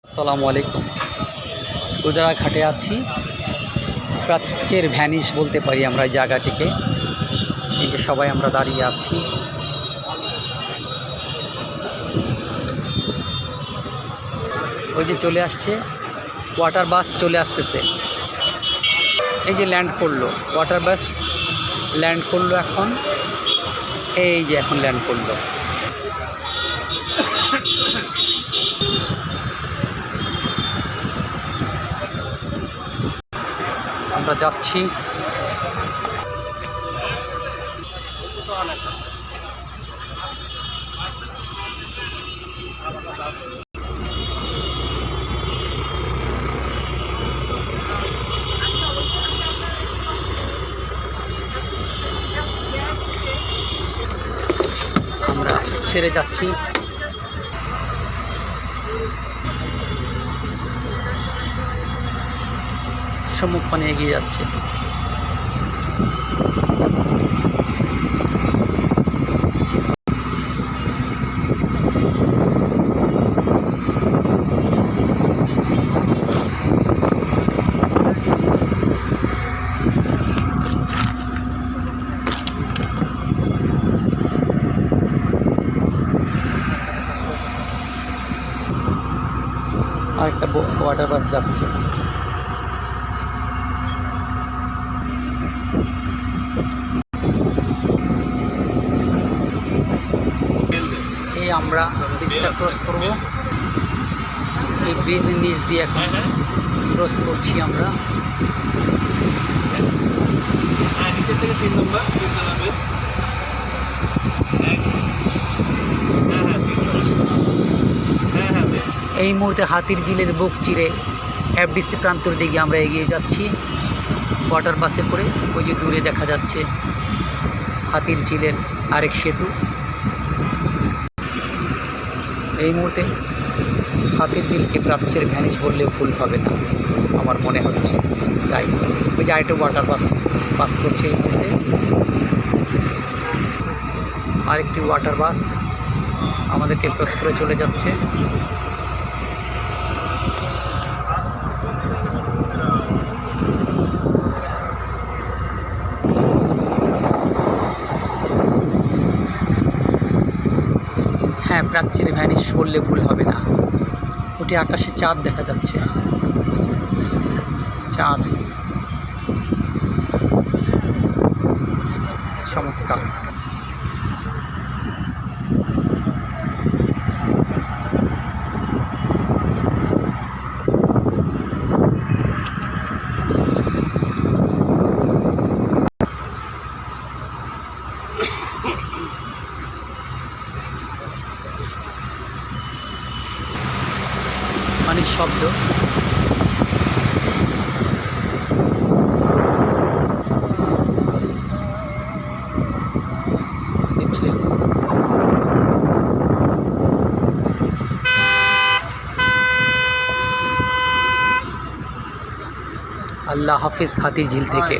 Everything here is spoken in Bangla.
আসসালামু আলাইকুম। উদারা ঘাটে আছি, প্রাচ্যের ভ্যানিশ বলতে পারি আমরা এই জায়গাটিকে। এই যে সবাই আমরা দাঁড়িয়ে আছি। ওই যে চলে আসছে ওয়াটার বাস, চলে আসতেছে। এই যে ল্যান্ড করলো ওয়াটার বাস, ল্যান্ড করলো এখন। এই যে এখন ল্যান্ড করলো। আমরা যাচ্ছি। আমরা ছেড়ে যাচ্ছি। সম্মুখপানে এগিয়ে যাচ্ছে। আরেকটা ওয়াটার বাস যাচ্ছে। এই আমরা ব্রিজটা ক্রস করব। এই ব্রিজের নিচ দিয়ে এখন ক্রস করছি আমরা। এই মুহূর্তে হাতির ঝিলের বুক চিরে এফডিসি প্রান্তর দিকে আমরা এগিয়ে যাচ্ছি ওয়াটার বাসে করে। ওই যে দূরে দেখা যাচ্ছে হাতির ঝিলের আরেক সেতু। এই মুহূর্তে হাতির ঝিলকে প্রাচ্যের ভ্যানিশ বললে ভুল হবে না আমার মনে হচ্ছে। তাই ওই যে আরেকটা ওয়াটার বাস পাস করছে এই মুহূর্তে। আরেকটি ওয়াটার বাস আমাদেরকে ক্রস করে চলে যাচ্ছে। হ্যাঁ, প্রাচ্যের ভ্যানিশ বললে ভুল হবে না। ওটি আকাশে চাঁদ দেখা যাচ্ছে। চাঁদ চমৎকার। পানির শব্দ। আল্লাহ হাফিজ হাতির ঝিল থেকে।